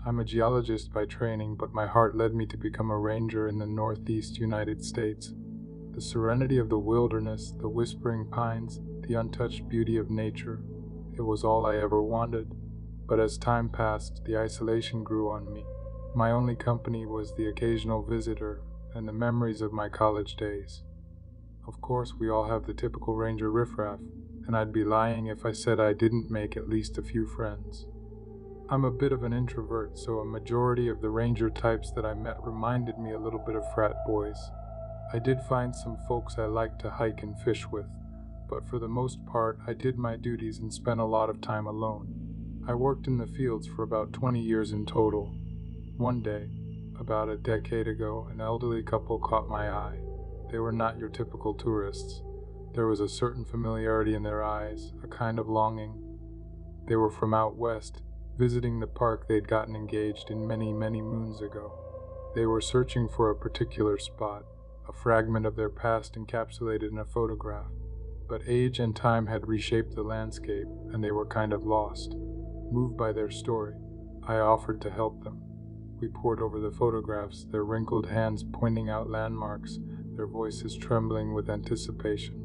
I'm a geologist by training, but my heart led me to become a ranger in the Northeast United States. The serenity of the wilderness, the whispering pines, the untouched beauty of nature, it was all I ever wanted. But as time passed, the isolation grew on me. My only company was the occasional visitor and the memories of my college days. Of course, we all have the typical ranger riffraff, and I'd be lying if I said I didn't make at least a few friends. I'm a bit of an introvert, so a majority of the ranger types that I met reminded me a little bit of frat boys. I did find some folks I liked to hike and fish with, but for the most part, I did my duties and spent a lot of time alone. I worked in the fields for about 20 years in total. One day, about a decade ago, an elderly couple caught my eye. They were not your typical tourists. There was a certain familiarity in their eyes, a kind of longing. They were from out west, visiting the park they'd gotten engaged in many, many moons ago. They were searching for a particular spot, a fragment of their past encapsulated in a photograph. But age and time had reshaped the landscape, and they were kind of lost. Moved by their story, I offered to help them. We pored over the photographs, their wrinkled hands pointing out landmarks, their voices trembling with anticipation.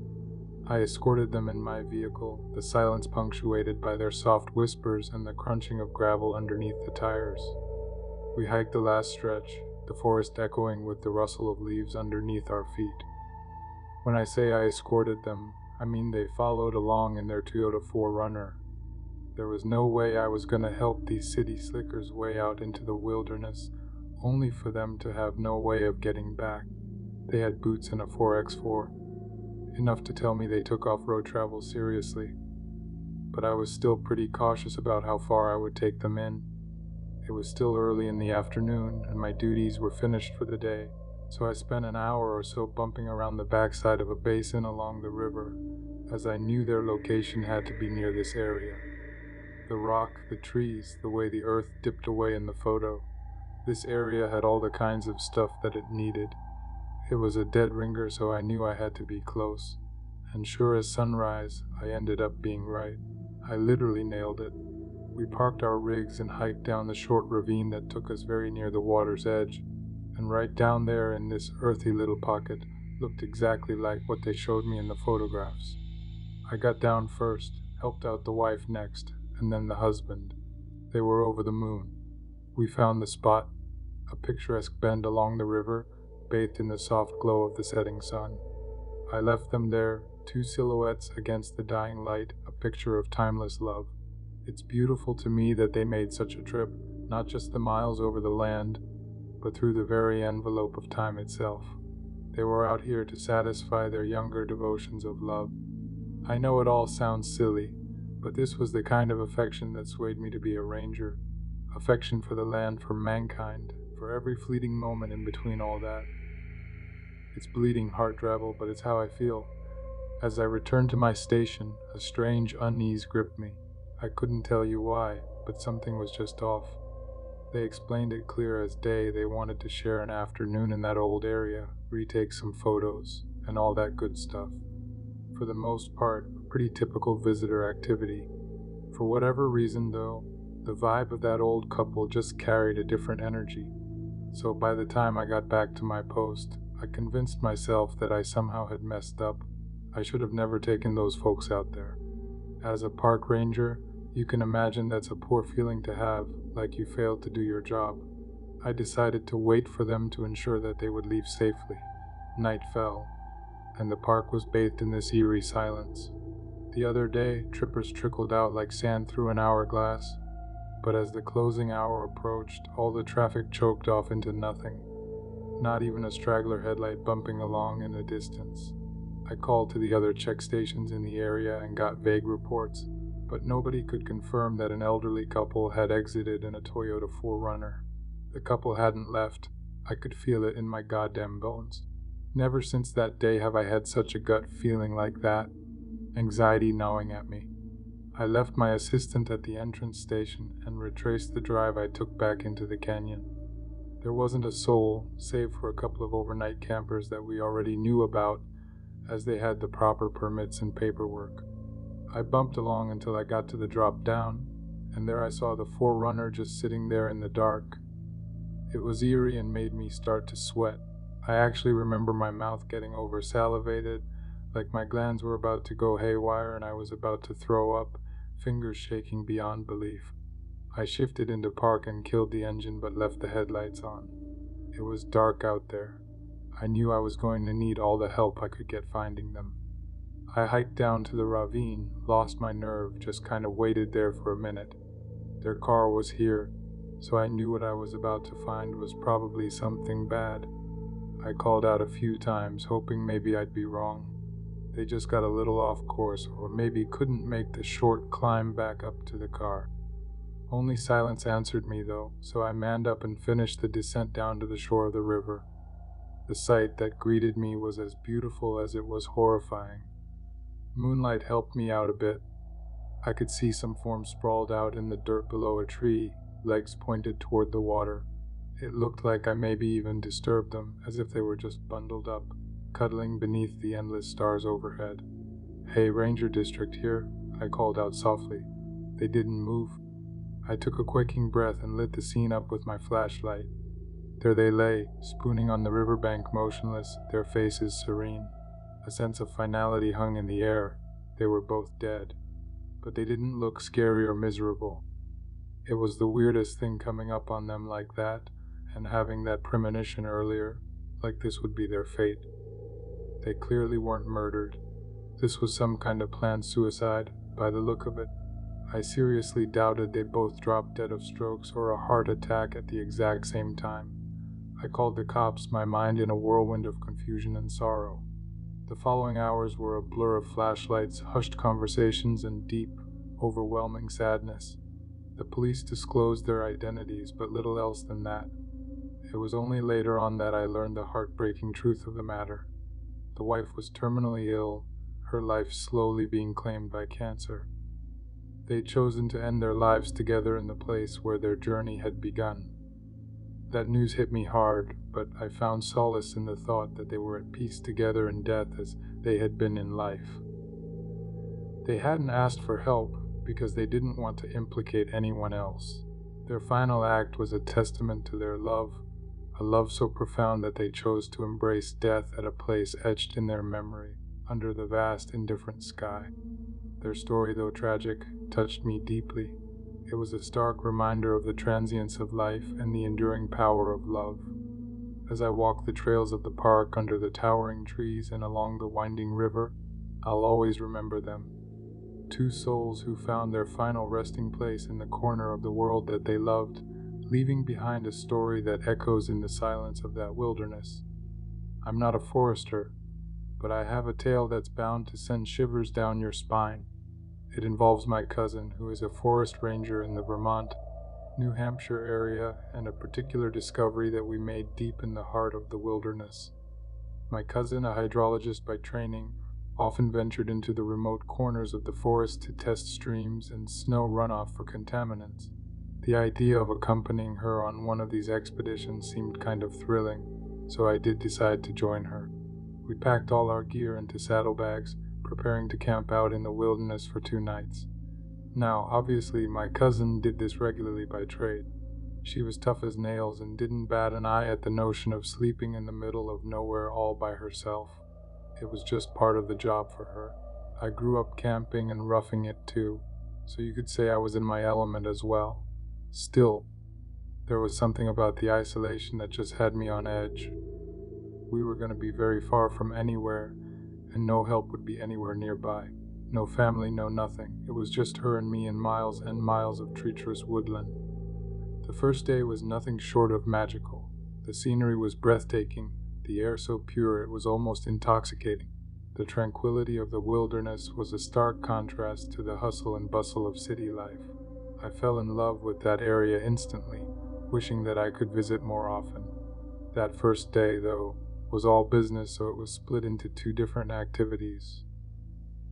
I escorted them in my vehicle, the silence punctuated by their soft whispers and the crunching of gravel underneath the tires. We hiked the last stretch, the forest echoing with the rustle of leaves underneath our feet. When I say I escorted them, I mean they followed along in their Toyota 4Runner. There was no way I was going to help these city slickers way out into the wilderness, only for them to have no way of getting back. They had boots and a 4x4, enough to tell me they took off-road travel seriously. But I was still pretty cautious about how far I would take them in. It was still early in the afternoon, and my duties were finished for the day, so I spent an hour or so bumping around the backside of a basin along the river, as I knew their location had to be near this area. The rock, the trees, the way the earth dipped away in the photo. This area had all the kinds of stuff that it needed. It was a dead ringer, so I knew I had to be close. And sure as sunrise, I ended up being right. I literally nailed it. We parked our rigs and hiked down the short ravine that took us very near the water's edge. And right down there in this earthy little pocket looked exactly like what they showed me in the photographs. I got down first, helped out the wife next, and then the husband. They were over the moon. We found the spot, a picturesque bend along the river, bathed in the soft glow of the setting sun. I left them there, two silhouettes against the dying light, a picture of timeless love. It's beautiful to me that they made such a trip, not just the miles over the land, but through the very envelope of time itself. They were out here to satisfy their younger devotions of love. I know it all sounds silly, but this was the kind of affection that swayed me to be a ranger. Affection for the land, for mankind, for every fleeting moment in between all that. It's bleeding heart travel, but it's how I feel. As I returned to my station, a strange unease gripped me. I couldn't tell you why, but something was just off. They explained it clear as day. They wanted to share an afternoon in that old area, retake some photos, and all that good stuff. For the most part, pretty typical visitor activity. For whatever reason, though, the vibe of that old couple just carried a different energy. So by the time I got back to my post, I convinced myself that I somehow had messed up. I should have never taken those folks out there. As a park ranger, you can imagine that's a poor feeling to have, like you failed to do your job. I decided to wait for them to ensure that they would leave safely. Night fell, and the park was bathed in this eerie silence. The other day, trippers trickled out like sand through an hourglass, but as the closing hour approached, all the traffic choked off into nothing. Not even a straggler headlight bumping along in the distance. I called to the other check stations in the area and got vague reports, but nobody could confirm that an elderly couple had exited in a Toyota 4Runner. The couple hadn't left. I could feel it in my goddamn bones. Never since that day have I had such a gut feeling like that, anxiety gnawing at me. I left my assistant at the entrance station and retraced the drive I took back into the canyon. There wasn't a soul, save for a couple of overnight campers that we already knew about, as they had the proper permits and paperwork. I bumped along until I got to the drop down, and there I saw the forerunner just sitting there in the dark. It was eerie and made me start to sweat. I actually remember my mouth getting over-salivated, like my glands were about to go haywire and I was about to throw up, fingers shaking beyond belief. I shifted into park and killed the engine but left the headlights on. It was dark out there. I knew I was going to need all the help I could get finding them. I hiked down to the ravine, lost my nerve, just kind of waited there for a minute. Their car was here, so I knew what I was about to find was probably something bad. I called out a few times, hoping maybe I'd be wrong. They just got a little off course, or maybe couldn't make the short climb back up to the car. Only silence answered me though, so I manned up and finished the descent down to the shore of the river. The sight that greeted me was as beautiful as it was horrifying. Moonlight helped me out a bit. I could see some forms sprawled out in the dirt below a tree, legs pointed toward the water. It looked like I maybe even disturbed them, as if they were just bundled up, cuddling beneath the endless stars overhead. "Hey, Ranger District here," I called out softly. They didn't move. I took a quaking breath and lit the scene up with my flashlight. There they lay, spooning on the riverbank motionless, their faces serene. A sense of finality hung in the air. They were both dead. But they didn't look scary or miserable. It was the weirdest thing coming up on them like that, and having that premonition earlier, like this would be their fate. They clearly weren't murdered. This was some kind of planned suicide, by the look of it. I seriously doubted they both dropped dead of strokes or a heart attack at the exact same time. I called the cops, my mind in a whirlwind of confusion and sorrow. The following hours were a blur of flashlights, hushed conversations, and deep, overwhelming sadness. The police disclosed their identities, but little else than that. It was only later on that I learned the heartbreaking truth of the matter. The wife was terminally ill, her life slowly being claimed by cancer. They'd chosen to end their lives together in the place where their journey had begun. That news hit me hard, but I found solace in the thought that they were at peace together in death as they had been in life. They hadn't asked for help because they didn't want to implicate anyone else. Their final act was a testament to their love, a love so profound that they chose to embrace death at a place etched in their memory, under the vast, indifferent sky. Their story, though tragic, touched me deeply. It was a stark reminder of the transience of life and the enduring power of love. As I walk the trails of the park under the towering trees and along the winding river, I'll always remember them. Two souls who found their final resting place in the corner of the world that they loved, leaving behind a story that echoes in the silence of that wilderness. I'm not a forester, but I have a tale that's bound to send shivers down your spine. It involves my cousin, who is a forest ranger in the Vermont, New Hampshire area, and a particular discovery that we made deep in the heart of the wilderness. My cousin, a hydrologist by training, often ventured into the remote corners of the forest to test streams and snow runoff for contaminants. The idea of accompanying her on one of these expeditions seemed kind of thrilling, so I did decide to join her. We packed all our gear into saddlebags, preparing to camp out in the wilderness for 2 nights. Now, obviously, my cousin did this regularly by trade. She was tough as nails and didn't bat an eye at the notion of sleeping in the middle of nowhere all by herself. It was just part of the job for her. I grew up camping and roughing it too, so you could say I was in my element as well. Still, there was something about the isolation that just had me on edge. We were going to be very far from anywhere, and no help would be anywhere nearby. No family, no nothing. It was just her and me in miles and miles of treacherous woodland. The first day was nothing short of magical. The scenery was breathtaking, the air so pure it was almost intoxicating. The tranquility of the wilderness was a stark contrast to the hustle and bustle of city life. I fell in love with that area instantly, wishing that I could visit more often. That first day, though, was all business, so it was split into 2 different activities.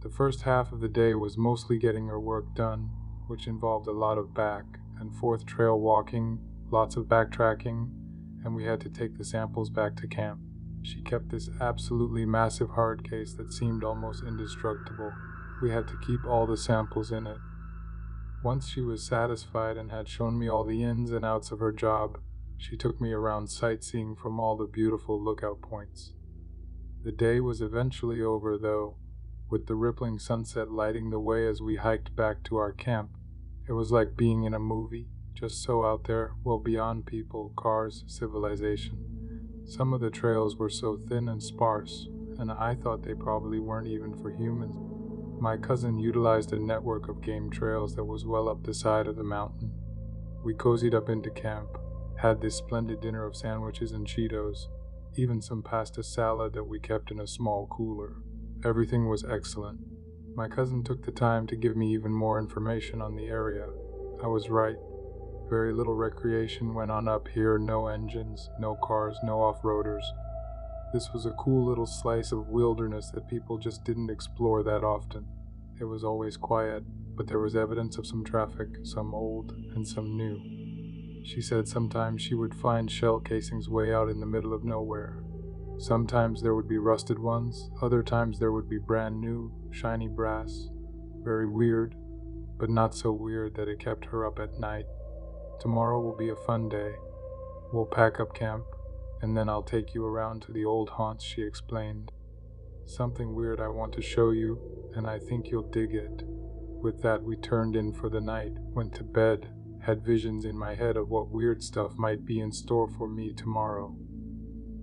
The first half of the day was mostly getting her work done, which involved a lot of back and forth trail walking, lots of backtracking, and we had to take the samples back to camp. She kept this absolutely massive hard case that seemed almost indestructible. We had to keep all the samples in it. Once she was satisfied and had shown me all the ins and outs of her job, she took me around sightseeing from all the beautiful lookout points. The day was eventually over, though, with the rippling sunset lighting the way as we hiked back to our camp. It was like being in a movie, just so out there, well beyond people, cars, civilization. Some of the trails were so thin and sparse, and I thought they probably weren't even for humans. My cousin utilized a network of game trails that was well up the side of the mountain. We cozied up into camp, had this splendid dinner of sandwiches and Cheetos, even some pasta salad that we kept in a small cooler. Everything was excellent. My cousin took the time to give me even more information on the area. I was right. Very little recreation went on up here, no engines, no cars, no off-roaders. This was a cool little slice of wilderness that people just didn't explore that often. It was always quiet, but there was evidence of some traffic, some old and some new. She said sometimes she would find shell casings way out in the middle of nowhere. Sometimes there would be rusted ones, other times there would be brand new, shiny brass. Very weird, but not so weird that it kept her up at night. Tomorrow will be a fun day. We'll pack up camp, and then I'll take you around to the old haunts, she explained. Something weird I want to show you, and I think you'll dig it. With that, we turned in for the night, went to bed, had visions in my head of what weird stuff might be in store for me tomorrow.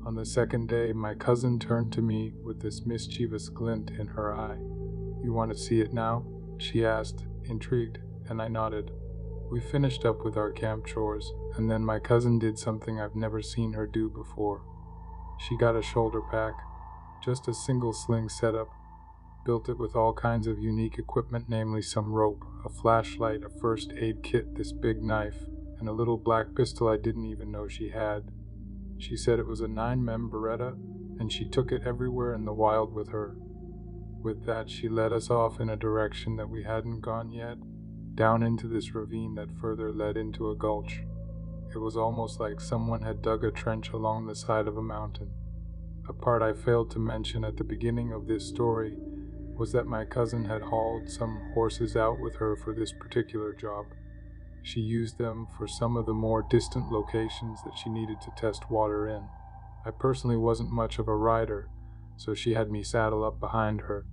On the second day, my cousin turned to me with this mischievous glint in her eye. "You want to see it now?" she asked, intrigued, and I nodded. We finished up with our camp chores, and then my cousin did something I've never seen her do before. She got a shoulder pack, just a single sling setup, built it with all kinds of unique equipment, namely some rope, a flashlight, a first aid kit, this big knife, and a little black pistol I didn't even know she had. She said it was a 9mm Beretta, and she took it everywhere in the wild with her. With that, she led us off in a direction that we hadn't gone yet, down into this ravine that further led into a gulch. It was almost like someone had dug a trench along the side of a mountain. A part I failed to mention at the beginning of this story was that my cousin had hauled some horses out with her for this particular job. She used them for some of the more distant locations that she needed to test water in. I personally wasn't much of a rider, so she had me saddle up behind her,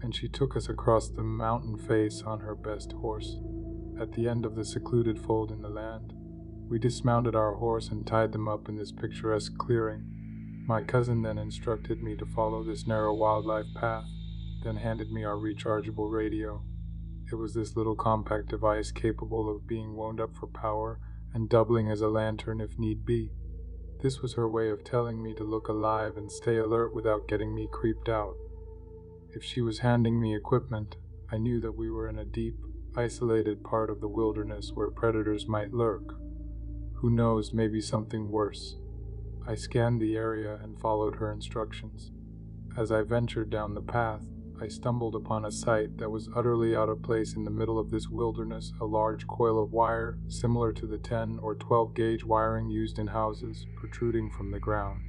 and she took us across the mountain face on her best horse. At the end of the secluded fold in the land, we dismounted our horse and tied them up in this picturesque clearing. My cousin then instructed me to follow this narrow wildlife path, then handed me our rechargeable radio. It was this little compact device capable of being wound up for power and doubling as a lantern if need be. This was her way of telling me to look alive and stay alert without getting me creeped out. If she was handing me equipment, I knew that we were in a deep, isolated part of the wilderness where predators might lurk. Who knows, maybe something worse. I scanned the area and followed her instructions. As I ventured down the path, I stumbled upon a sight that was utterly out of place in the middle of this wilderness, a large coil of wire, similar to the 10 or 12 gauge wiring used in houses, protruding from the ground.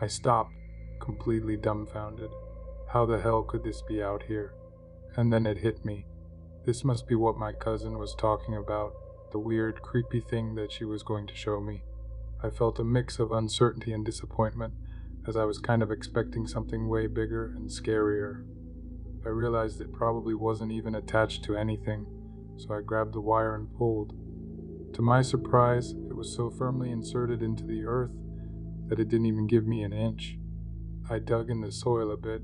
I stopped, completely dumbfounded. How the hell could this be out here? And then it hit me. This must be what my cousin was talking about, the weird, creepy thing that she was going to show me. I felt a mix of uncertainty and disappointment, as I was kind of expecting something way bigger and scarier. I realized it probably wasn't even attached to anything, so I grabbed the wire and pulled. To my surprise, it was so firmly inserted into the earth that it didn't even give me an inch. I dug in the soil a bit,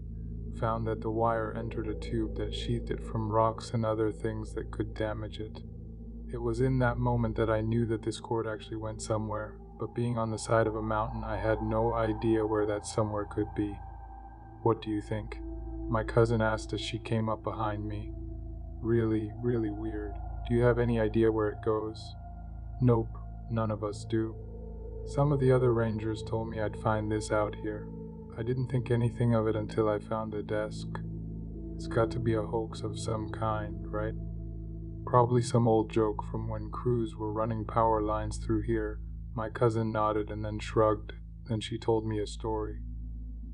found that the wire entered a tube that sheathed it from rocks and other things that could damage it. It was in that moment that I knew that this cord actually went somewhere, but being on the side of a mountain, I had no idea where that somewhere could be. "What do you think?" my cousin asked as she came up behind me. "Really, really weird. Do you have any idea where it goes?" "Nope, none of us do. Some of the other rangers told me I'd find this out here. I didn't think anything of it until I found the desk. It's got to be a hoax of some kind, right? Probably some old joke from when crews were running power lines through here." My cousin nodded and then shrugged. Then she told me a story.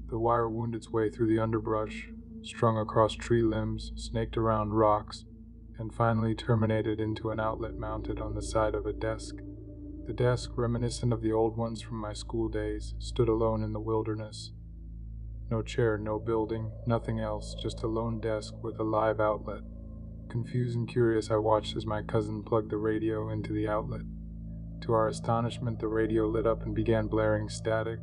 The wire wound its way through the underbrush, strung across tree limbs, snaked around rocks, and finally terminated into an outlet mounted on the side of a desk. The desk, reminiscent of the old ones from my school days, stood alone in the wilderness. No chair, no building, nothing else, just a lone desk with a live outlet. Confused and curious, I watched as my cousin plugged the radio into the outlet. To our astonishment, the radio lit up and began blaring static,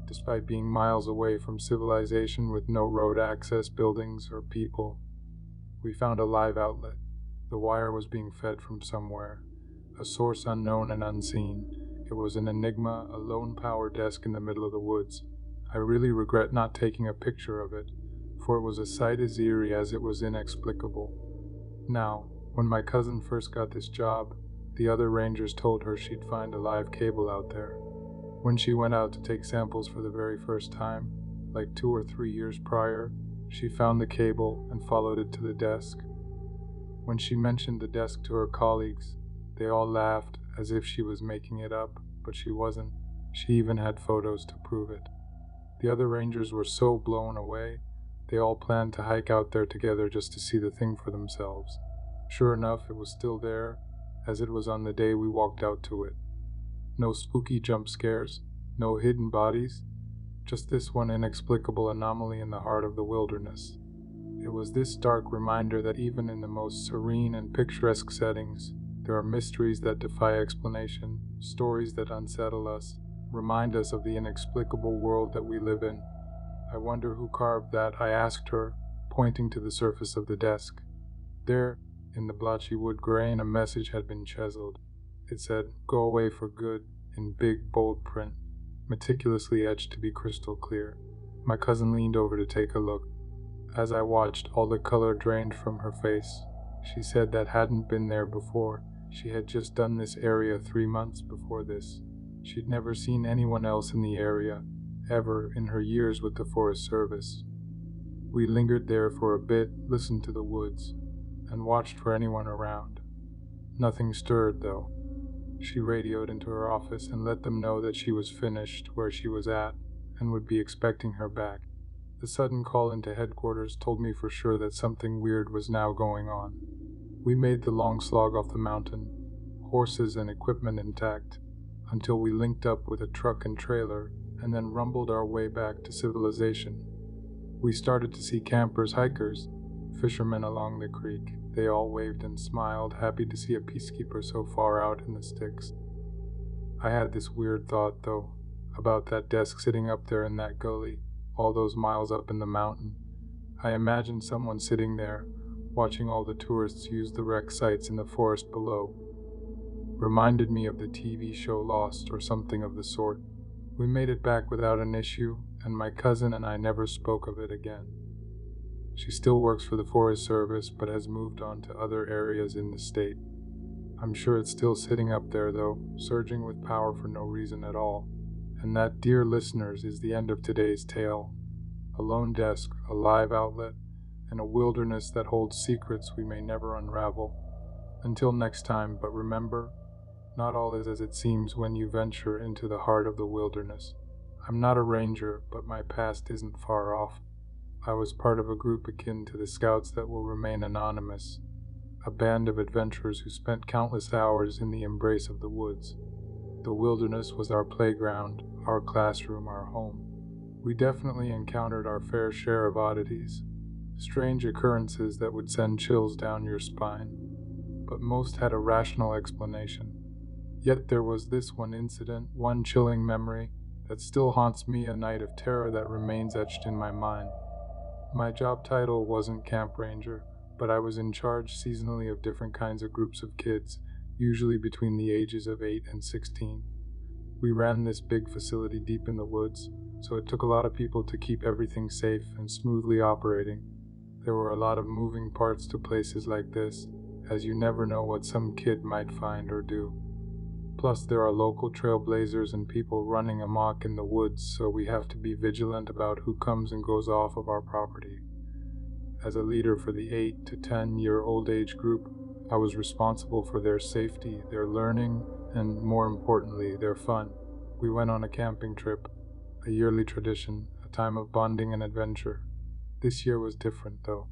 despite being miles away from civilization with no road access, buildings, or people. We found a live outlet. The wire was being fed from somewhere, a source unknown and unseen. It was an enigma, a lone power desk in the middle of the woods. I really regret not taking a picture of it, for it was a sight as eerie as it was inexplicable. Now, when my cousin first got this job, the other rangers told her she'd find a live cable out there. When she went out to take samples for the very first time, like 2 or 3 years prior, she found the cable and followed it to the desk. When she mentioned the desk to her colleagues, they all laughed as if she was making it up, but she wasn't. She even had photos to prove it. The other rangers were so blown away, they all planned to hike out there together just to see the thing for themselves. Sure enough, it was still there, as it was on the day we walked out to it. No spooky jump scares, no hidden bodies, just this one inexplicable anomaly in the heart of the wilderness. It was this stark reminder that even in the most serene and picturesque settings, there are mysteries that defy explanation, stories that unsettle us, remind us of the inexplicable world that we live in. I wonder who carved that, I asked her, pointing to the surface of the desk. There, in the blotchy wood grain, a message had been chiseled. It said, "Go away for good," in big, bold print, meticulously etched to be crystal clear. My cousin leaned over to take a look. As I watched, all the color drained from her face. She said that hadn't been there before. She had just done this area 3 months before this. She'd never seen anyone else in the area, ever, in her years with the Forest Service. We lingered there for a bit, listened to the woods, and watched for anyone around. Nothing stirred, though. She radioed into her office and let them know that she was finished where she was at and would be expecting her back. The sudden call into headquarters told me for sure that something weird was now going on. We made the long slog off the mountain, horses and equipment intact, until we linked up with a truck and trailer and then rumbled our way back to civilization. We started to see campers, hikers, fishermen along the creek. They all waved and smiled, happy to see a peacekeeper so far out in the sticks. I had this weird thought, though, about that desk sitting up there in that gully, all those miles up in the mountain. I imagined someone sitting there, watching all the tourists use the wreck sites in the forest below. Reminded me of the TV show Lost or something of the sort. We made it back without an issue, and my cousin and I never spoke of it again. She still works for the Forest Service, but has moved on to other areas in the state. I'm sure it's still sitting up there, though, surging with power for no reason at all. And that, dear listeners, is the end of today's tale. A lone desk, a live outlet, and a wilderness that holds secrets we may never unravel. Until next time, but remember, not all is as it seems when you venture into the heart of the wilderness. I'm not a ranger, but my past isn't far off. I was part of a group akin to the Scouts that will remain anonymous, a band of adventurers who spent countless hours in the embrace of the woods. The wilderness was our playground, our classroom, our home. We definitely encountered our fair share of oddities, strange occurrences that would send chills down your spine, but most had a rational explanation. Yet there was this one incident, one chilling memory, that still haunts me, a night of terror that remains etched in my mind. My job title wasn't camp ranger, but I was in charge seasonally of different kinds of groups of kids, usually between the ages of 8 and 16. We ran this big facility deep in the woods, so it took a lot of people to keep everything safe and smoothly operating. There were a lot of moving parts to places like this, as you never know what some kid might find or do. Plus, there are local trailblazers and people running amok in the woods, so we have to be vigilant about who comes and goes off of our property. As a leader for the 8 to 10-year-old age group, I was responsible for their safety, their learning, and more importantly, their fun. We went on a camping trip, a yearly tradition, a time of bonding and adventure. This year was different, though.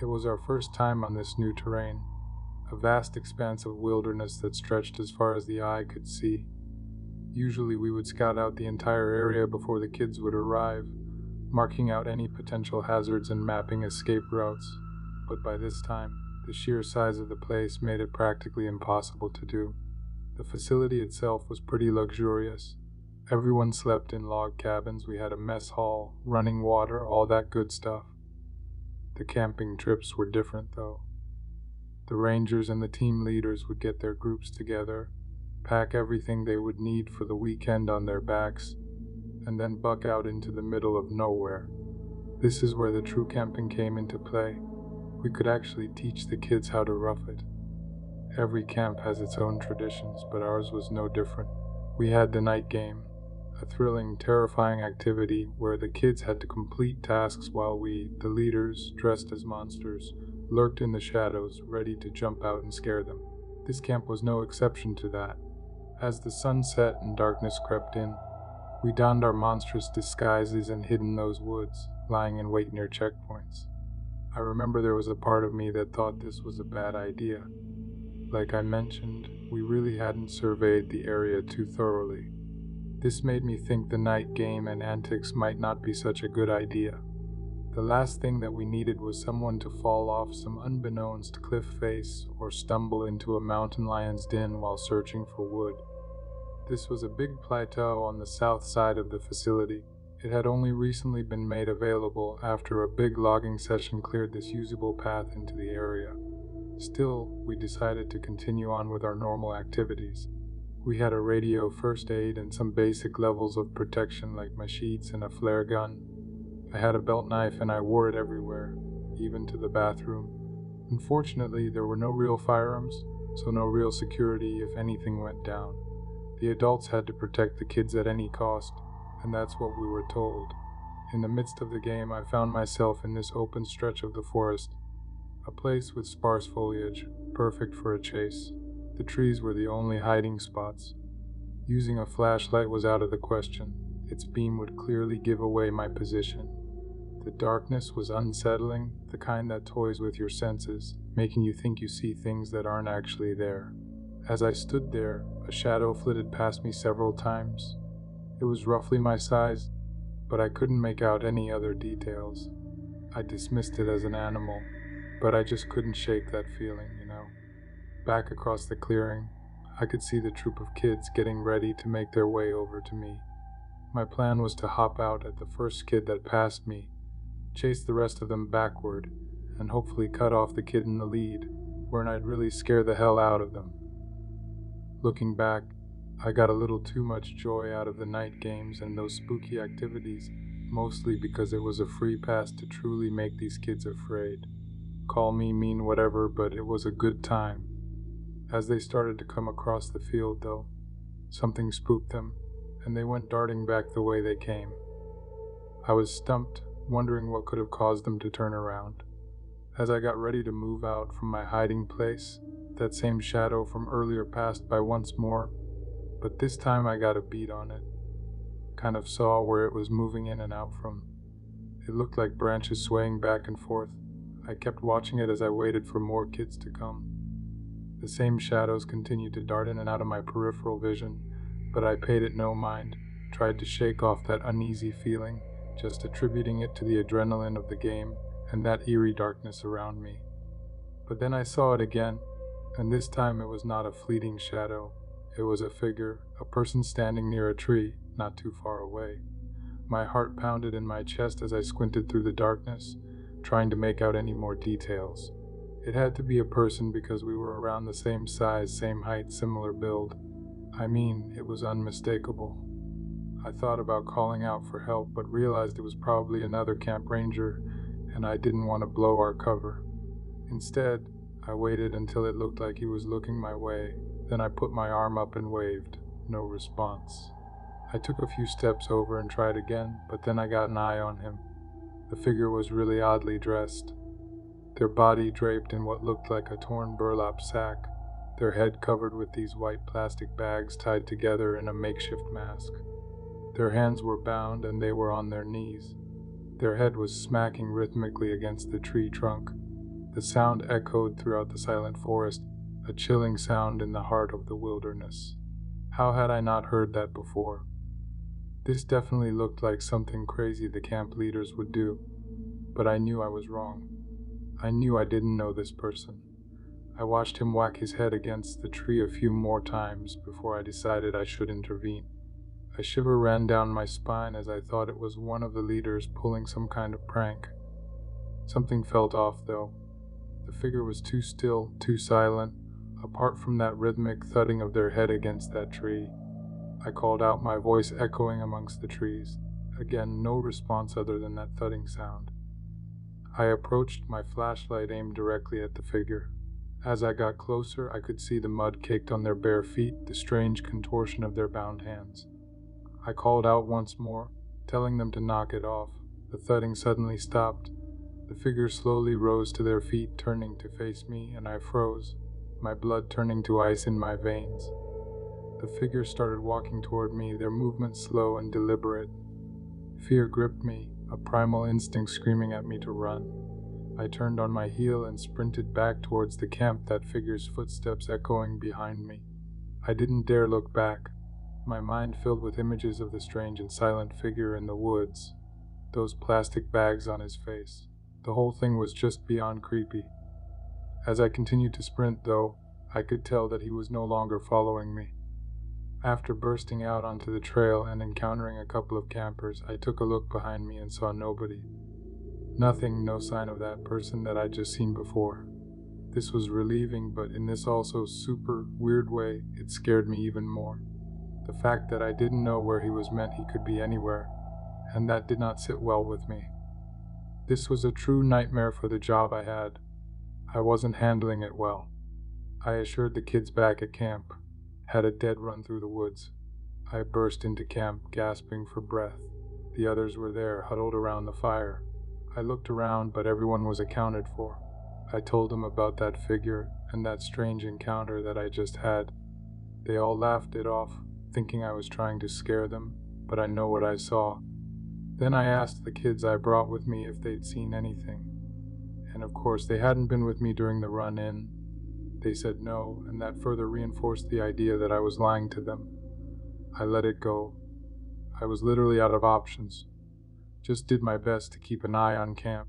It was our first time on this new terrain. a vast expanse of wilderness that stretched as far as the eye could see. Usually we would scout out the entire area before the kids would arrive, marking out any potential hazards and mapping escape routes. But by this time, the sheer size of the place made it practically impossible to do. The facility itself was pretty luxurious. Everyone slept in log cabins, we had a mess hall, running water, all that good stuff. The camping trips were different though. The rangers and the team leaders would get their groups together, pack everything they would need for the weekend on their backs, and then buck out into the middle of nowhere. This is where the true camping came into play. We could actually teach the kids how to rough it. Every camp has its own traditions, but ours was no different. We had the night game, a thrilling, terrifying activity where the kids had to complete tasks while we, the leaders, dressed as monsters, lurked in the shadows, ready to jump out and scare them. This camp was no exception to that. As the sun set and darkness crept in, we donned our monstrous disguises and hid in those woods, lying in wait near checkpoints. I remember there was a part of me that thought this was a bad idea. Like I mentioned, we really hadn't surveyed the area too thoroughly. This made me think the night game and antics might not be such a good idea. The last thing that we needed was someone to fall off some unbeknownst cliff face or stumble into a mountain lion's den while searching for wood. This was a big plateau on the south side of the facility. It had only recently been made available after a big logging session cleared this usable path into the area. Still, we decided to continue on with our normal activities. We had a radio, first aid, and some basic levels of protection like machetes and a flare gun. I had a belt knife and I wore it everywhere, even to the bathroom. Unfortunately, there were no real firearms, so no real security if anything went down. The adults had to protect the kids at any cost, and that's what we were told. In the midst of the game, I found myself in this open stretch of the forest, a place with sparse foliage, perfect for a chase. The trees were the only hiding spots. Using a flashlight was out of the question. Its beam would clearly give away my position. The darkness was unsettling, the kind that toys with your senses, making you think you see things that aren't actually there. As I stood there, a shadow flitted past me several times. It was roughly my size, but I couldn't make out any other details. I dismissed it as an animal, but I just couldn't shake that feeling, Back across the clearing, I could see the troop of kids getting ready to make their way over to me. My plan was to hop out at the first kid that passed me, chase the rest of them backward, and hopefully cut off the kid in the lead, wherein I'd really scare the hell out of them. Looking back, I got a little too much joy out of the night games and those spooky activities, mostly because it was a free pass to truly make these kids afraid. Call me mean whatever, but it was a good time. As they started to come across the field, though, something spooked them, and they went darting back the way they came. I was stumped, wondering what could have caused them to turn around. As I got ready to move out from my hiding place, that same shadow from earlier passed by once more, but this time I got a beat on it. Kind of saw where it was moving in and out from. It looked like branches swaying back and forth. I kept watching it as I waited for more kids to come. The same shadows continued to dart in and out of my peripheral vision, but I paid it no mind, tried to shake off that uneasy feeling, just attributing it to the adrenaline of the game and that eerie darkness around me. But then I saw it again, and this time it was not a fleeting shadow. It was a figure, a person standing near a tree, not too far away. My heart pounded in my chest as I squinted through the darkness, trying to make out any more details. It had to be a person because we were around the same size, same height, similar build. I mean, it was unmistakable. I thought about calling out for help, but realized it was probably another camp ranger, and I didn't want to blow our cover. Instead, I waited until it looked like he was looking my way, then I put my arm up and waved. No response. I took a few steps over and tried again, but then I got an eye on him. The figure was really oddly dressed. Their body draped in what looked like a torn burlap sack, their head covered with these white plastic bags tied together in a makeshift mask. Their hands were bound and they were on their knees. Their head was smacking rhythmically against the tree trunk. The sound echoed throughout the silent forest, a chilling sound in the heart of the wilderness. How had I not heard that before? This definitely looked like something crazy the camp leaders would do, but I knew I was wrong. I knew I didn't know this person. I watched him whack his head against the tree a few more times before I decided I should intervene. A shiver ran down my spine as I thought it was one of the leaders pulling some kind of prank. Something felt off, though. The figure was too still, too silent, apart from that rhythmic thudding of their head against that tree. I called out, my voice echoing amongst the trees. Again, no response other than that thudding sound. I approached, my flashlight aimed directly at the figure. As I got closer, I could see the mud caked on their bare feet, the strange contortion of their bound hands. I called out once more, telling them to knock it off. The thudding suddenly stopped. The figure slowly rose to their feet, turning to face me, and I froze, my blood turning to ice in my veins. The figure started walking toward me, their movements slow and deliberate. Fear gripped me, a primal instinct screaming at me to run. I turned on my heel and sprinted back towards the camp, that figure's footsteps echoing behind me. I didn't dare look back, my mind filled with images of the strange and silent figure in the woods, those plastic bags on his face. The whole thing was just beyond creepy. As I continued to sprint, though, I could tell that he was no longer following me. After bursting out onto the trail and encountering a couple of campers, I took a look behind me and saw nobody. Nothing, no sign of that person that I'd just seen before. This was relieving, but in this also super weird way, it scared me even more. The fact that I didn't know where he was meant he could be anywhere, and that did not sit well with me. This was a true nightmare for the job I had. I wasn't handling it well. I assured the kids back at camp, had a dead run through the woods. I burst into camp, gasping for breath. The others were there, huddled around the fire. I looked around, but everyone was accounted for. I told them about that figure and that strange encounter that I just had. They all laughed it off, thinking I was trying to scare them, but I know what I saw. Then I asked the kids I brought with me if they'd seen anything. And of course, they hadn't been with me during the run-in. They said no, and that further reinforced the idea that I was lying to them. I let it go. I was literally out of options. Just did my best to keep an eye on camp.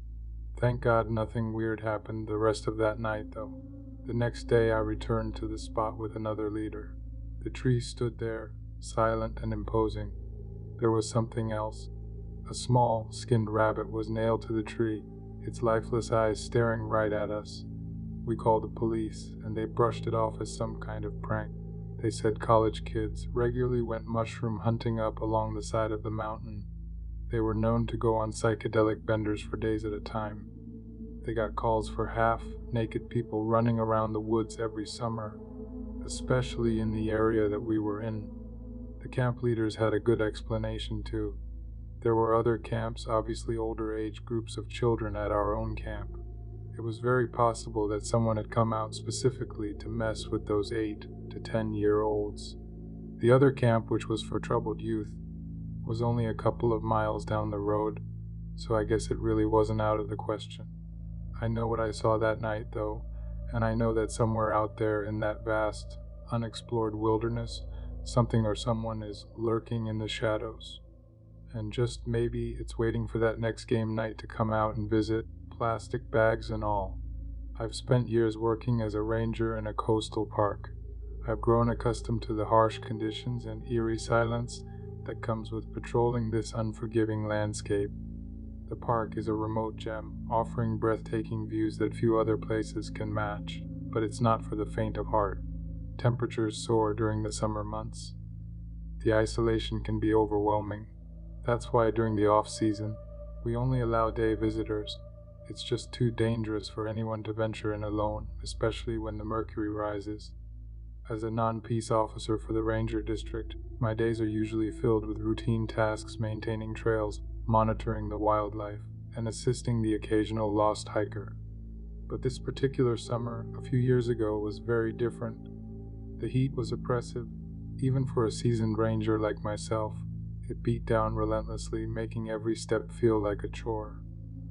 Thank God nothing weird happened the rest of that night, though. The next day I returned to the spot with another leader. The tree stood there, silent and imposing. There was something else. A small, skinned rabbit was nailed to the tree, its lifeless eyes staring right at us. We called the police, and they brushed it off as some kind of prank. They said college kids regularly went mushroom hunting up along the side of the mountain. They were known to go on psychedelic benders for days at a time. They got calls for half-naked people running around the woods every summer, especially in the area that we were in. The camp leaders had a good explanation too. There were other camps, obviously older age groups of children at our own camp. It was very possible that someone had come out specifically to mess with those 8 to 10-year-olds. The other camp, which was for troubled youth, was only a couple of miles down the road, so I guess it really wasn't out of the question. I know what I saw that night, though, and I know that somewhere out there in that vast, unexplored wilderness, something or someone is lurking in the shadows. And just maybe it's waiting for that next game night to come out and visit, plastic bags and all. I've spent years working as a ranger in a coastal park. I've grown accustomed to the harsh conditions and eerie silence that comes with patrolling this unforgiving landscape. The park is a remote gem, offering breathtaking views that few other places can match, but it's not for the faint of heart. Temperatures soar during the summer months. The isolation can be overwhelming. That's why during the off-season, we only allow day visitors. It's just too dangerous for anyone to venture in alone, especially when the mercury rises. As a non-peace officer for the Ranger District, my days are usually filled with routine tasks maintaining trails, monitoring the wildlife, and assisting the occasional lost hiker. But this particular summer, a few years ago, was very different. The heat was oppressive, even for a seasoned ranger like myself. It beat down relentlessly, making every step feel like a chore.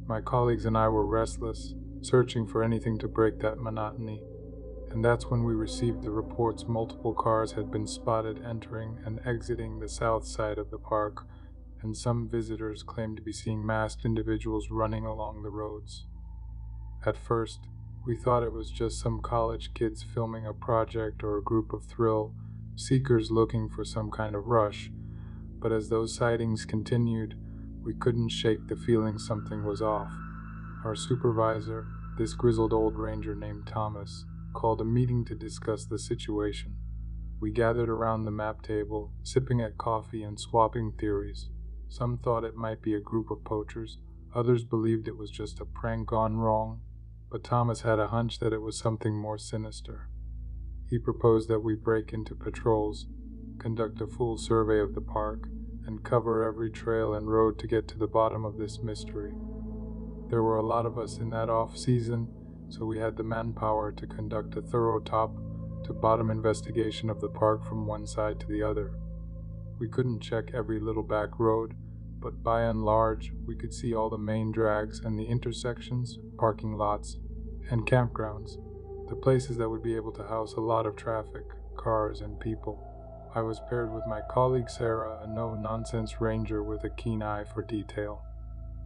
My colleagues and I were restless, searching for anything to break that monotony. And that's when we received the reports multiple cars had been spotted entering and exiting the south side of the park, and some visitors claimed to be seeing masked individuals running along the roads. At first, we thought it was just some college kids filming a project or a group of thrill seekers looking for some kind of rush, but as those sightings continued, we couldn't shake the feeling something was off. Our supervisor, this grizzled old ranger named Thomas, called a meeting to discuss the situation. We gathered around the map table, sipping at coffee and swapping theories. Some thought it might be a group of poachers, others believed it was just a prank gone wrong, but Thomas had a hunch that it was something more sinister. He proposed that we break into patrols, conduct a full survey of the park, and cover every trail and road to get to the bottom of this mystery. There were a lot of us in that off-season, so we had the manpower to conduct a thorough top-to-bottom investigation of the park from one side to the other. We couldn't check every little back road, but by and large, we could see all the main drags and the intersections, parking lots, and campgrounds, the places that would be able to house a lot of traffic, cars, and people. I was paired with my colleague Sarah, a no-nonsense ranger with a keen eye for detail.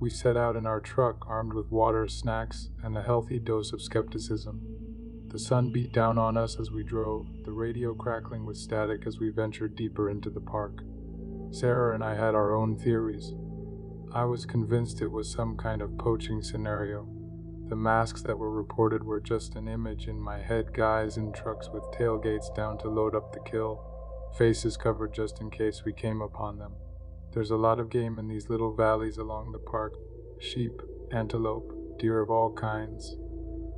We set out in our truck armed with water, snacks, and a healthy dose of skepticism. The sun beat down on us as we drove, the radio crackling with static as we ventured deeper into the park. Sarah and I had our own theories. I was convinced it was some kind of poaching scenario. The masks that were reported were just an image in my head, guys in trucks with tailgates down to load up the kill, faces covered just in case we came upon them. There's a lot of game in these little valleys along the park. Sheep, antelope, deer of all kinds.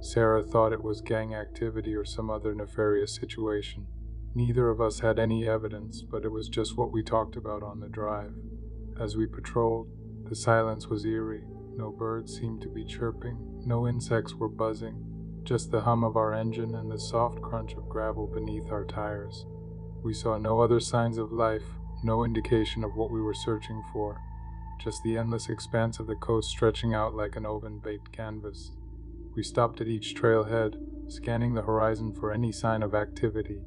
Sarah thought it was gang activity or some other nefarious situation. Neither of us had any evidence, but it was just what we talked about on the drive. As we patrolled, the silence was eerie. No birds seemed to be chirping, no insects were buzzing, just the hum of our engine and the soft crunch of gravel beneath our tires. We saw no other signs of life, no indication of what we were searching for, just the endless expanse of the coast stretching out like an oven-baked canvas. We stopped at each trailhead, scanning the horizon for any sign of activity.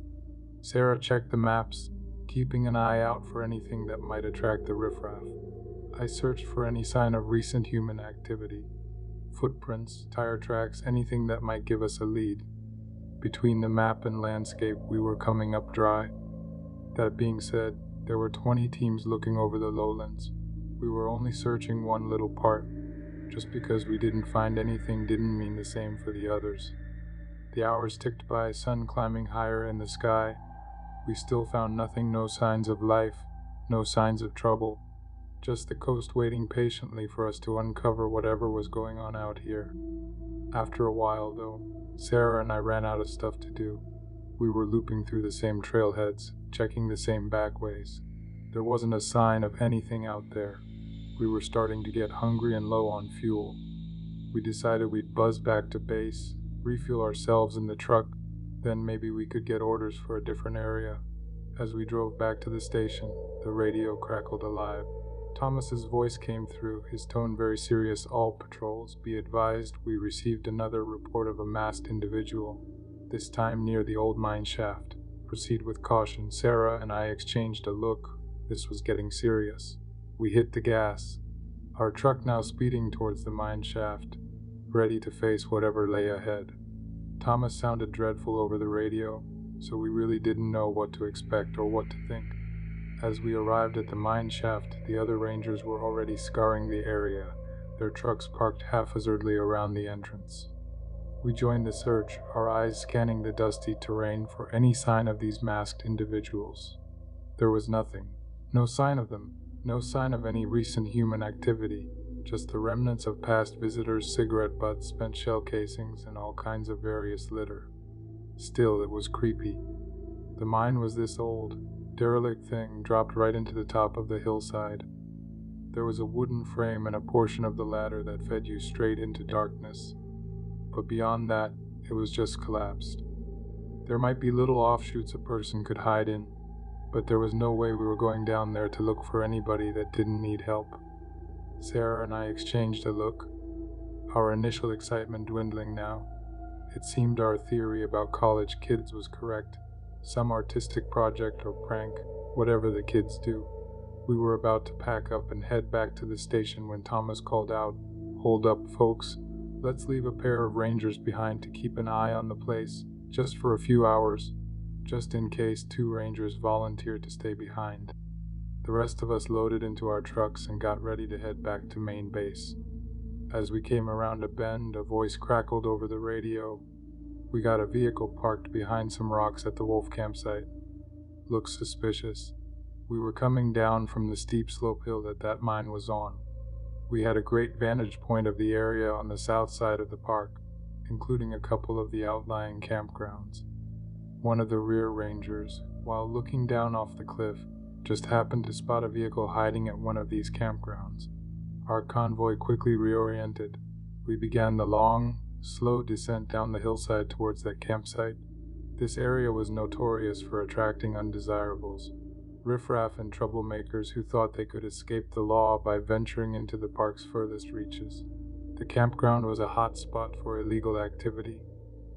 Sarah checked the maps, keeping an eye out for anything that might attract the riffraff. I searched for any sign of recent human activity. Footprints, tire tracks, anything that might give us a lead. Between the map and landscape, we were coming up dry. That being said, there were 20 teams looking over the lowlands. We were only searching one little part. Just because we didn't find anything didn't mean the same for the others. The hours ticked by, sun climbing higher in the sky. We still found nothing, no signs of life, no signs of trouble. Just the coast waiting patiently for us to uncover whatever was going on out here. After a while, though, Sarah and I ran out of stuff to do. We were looping through the same trailheads, checking the same backways. There wasn't a sign of anything out there. We were starting to get hungry and low on fuel. We decided we'd buzz back to base, refuel ourselves in the truck, then maybe we could get orders for a different area. As we drove back to the station, the radio crackled alive. Thomas's voice came through, his tone very serious. All patrols, be advised, we received another report of a masked individual, this time near the old mine shaft. Proceed with caution. Sarah and I exchanged a look. This was getting serious. We hit the gas, our truck now speeding towards the mine shaft, ready to face whatever lay ahead. Thomas sounded dreadful over the radio, so we really didn't know what to expect or what to think. As we arrived at the mine shaft, the other rangers were already scouring the area, their trucks parked haphazardly around the entrance. We joined the search, our eyes scanning the dusty terrain for any sign of these masked individuals. There was nothing, no sign of them, no sign of any recent human activity, just the remnants of past visitors, cigarette butts, spent shell casings, and all kinds of various litter. Still, it was creepy. The mine was this old, derelict thing dropped right into the top of the hillside. There was a wooden frame and a portion of the ladder that fed you straight into darkness. But beyond that, it was just collapsed. There might be little offshoots a person could hide in, but there was no way we were going down there to look for anybody that didn't need help. Sarah and I exchanged a look, our initial excitement dwindling now. It seemed our theory about college kids was correct. Some artistic project or prank, whatever the kids do. We were about to pack up and head back to the station when Thomas called out, "Hold up, folks. Let's leave a pair of rangers behind to keep an eye on the place, just for a few hours, just in case 2 rangers volunteered to stay behind." The rest of us loaded into our trucks and got ready to head back to main base. As we came around a bend, a voice crackled over the radio. "We got a vehicle parked behind some rocks at the Wolf campsite. Looks suspicious." We were coming down from the steep slope hill that mine was on. We had a great vantage point of the area on the south side of the park, including a couple of the outlying campgrounds. One of the rear rangers, while looking down off the cliff, just happened to spot a vehicle hiding at one of these campgrounds. Our convoy quickly reoriented. We began the long, slow descent down the hillside towards that campsite. This area was notorious for attracting undesirables, riffraff and troublemakers who thought they could escape the law by venturing into the park's furthest reaches. The campground was a hot spot for illegal activity.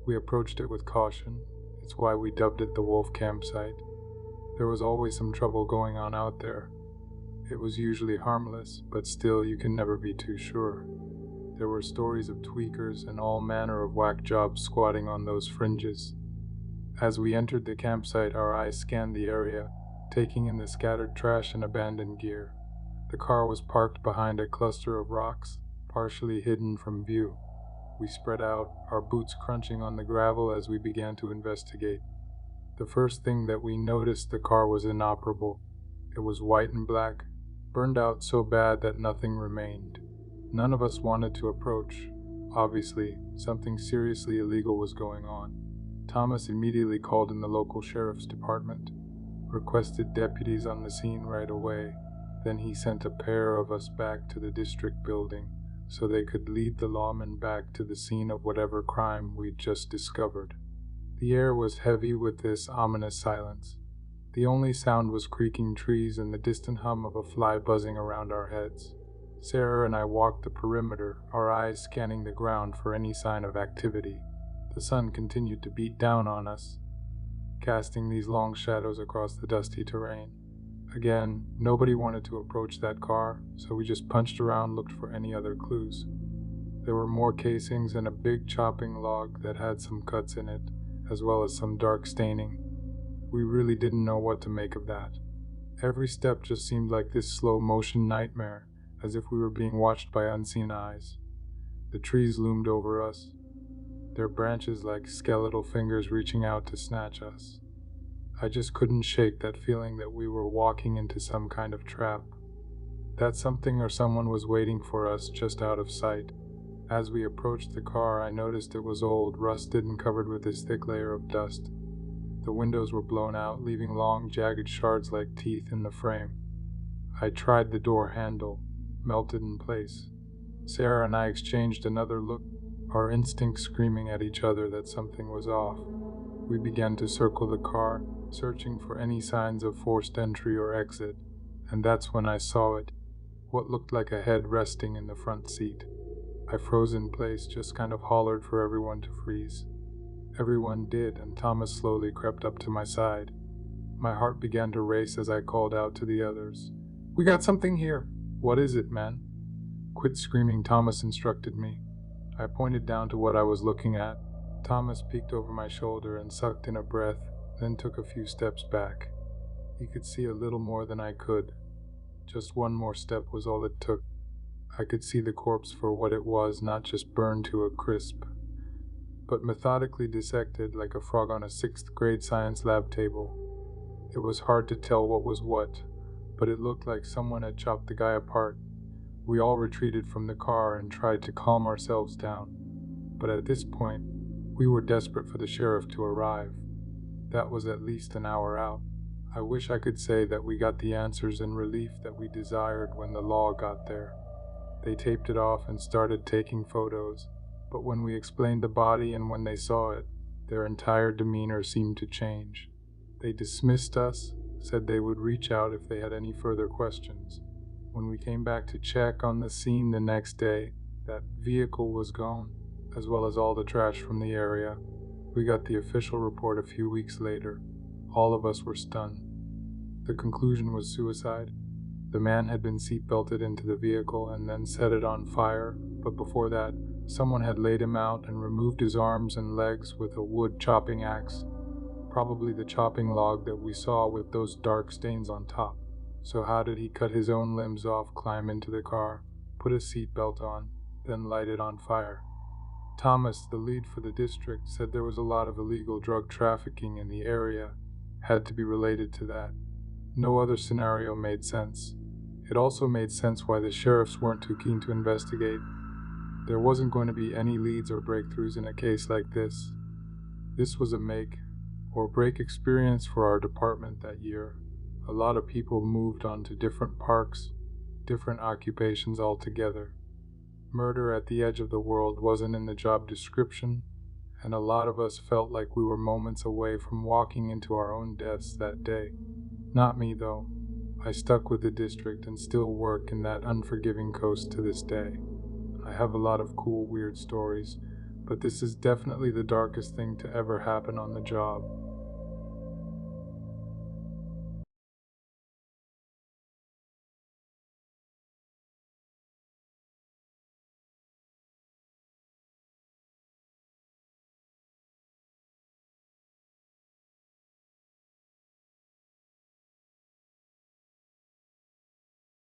We approached it with caution. It's why we dubbed it the Wolf campsite. There was always some trouble going on out there. It was usually harmless, but still you can never be too sure. There were stories of tweakers and all manner of whack jobs squatting on those fringes. As we entered the campsite, our eyes scanned the area, taking in the scattered trash and abandoned gear. The car was parked behind a cluster of rocks, partially hidden from view. We spread out, our boots crunching on the gravel as we began to investigate. The first thing that we noticed, the car was inoperable. It was white and black, burned out so bad that nothing remained. None of us wanted to approach. Obviously, something seriously illegal was going on. Thomas immediately called in the local sheriff's department, requested deputies on the scene right away. Then he sent a pair of us back to the district building so they could lead the lawmen back to the scene of whatever crime we'd just discovered. The air was heavy with this ominous silence. The only sound was creaking trees and the distant hum of a fly buzzing around our heads. Sarah and I walked the perimeter, our eyes scanning the ground for any sign of activity. The sun continued to beat down on us, casting these long shadows across the dusty terrain. Again, nobody wanted to approach that car, so we just punched around, looked for any other clues. There were more casings and a big chopping log that had some cuts in it, as well as some dark staining. We really didn't know what to make of that. Every step just seemed like this slow-motion nightmare, as if we were being watched by unseen eyes. The trees loomed over us, their branches like skeletal fingers reaching out to snatch us. I just couldn't shake that feeling that we were walking into some kind of trap. That something or someone was waiting for us just out of sight. As we approached the car, I noticed it was old, rusted, and covered with this thick layer of dust. The windows were blown out, leaving long, jagged shards like teeth in the frame. I tried the door handle, melted in place. Sarah and I exchanged another look, our instincts screaming at each other that something was off. We began to circle the car, searching for any signs of forced entry or exit, and that's when I saw it, what looked like a head resting in the front seat. I froze in place, just kind of hollered for everyone to freeze. Everyone did, and Thomas slowly crept up to my side. My heart began to race as I called out to the others. "We got something here." "What is it, man?" "Quit screaming," Thomas instructed me. I pointed down to what I was looking at. Thomas peeked over my shoulder and sucked in a breath, then took a few steps back. He could see a little more than I could. Just one more step was all it took. I could see the corpse for what it was, not just burned to a crisp, but methodically dissected like a frog on a 6th grade science lab table. It was hard to tell what was what, but it looked like someone had chopped the guy apart. We all retreated from the car and tried to calm ourselves down, but at this point, we were desperate for the sheriff to arrive. That was at least an hour out. I wish I could say that we got the answers and relief that we desired when the law got there. They taped it off and started taking photos, but when we explained the body and when they saw it, their entire demeanor seemed to change. They dismissed us, said they would reach out if they had any further questions. When we came back to check on the scene the next day, that vehicle was gone. as well as all the trash from the area. We got the official report a few weeks later. All of us were stunned. The conclusion was suicide. The man had been seatbelted into the vehicle and then set it on fire, but before that, someone had laid him out and removed his arms and legs with a wood chopping axe, probably the chopping log that we saw with those dark stains on top. So how did he cut his own limbs off, climb into the car, put a seatbelt on, then light it on fire? Thomas, the lead for the district, said there was a lot of illegal drug trafficking in the area, had to be related to that. No other scenario made sense. It also made sense why the sheriffs weren't too keen to investigate. There wasn't going to be any leads or breakthroughs in a case like this. This was a make or break experience for our department that year. A lot of people moved on to different parks, different occupations altogether. Murder at the edge of the world wasn't in the job description, and a lot of us felt like we were moments away from walking into our own deaths that day. Not me, though. I stuck with the district and still work in that unforgiving coast to this day. I have a lot of cool, weird stories, but this is definitely the darkest thing to ever happen on the job.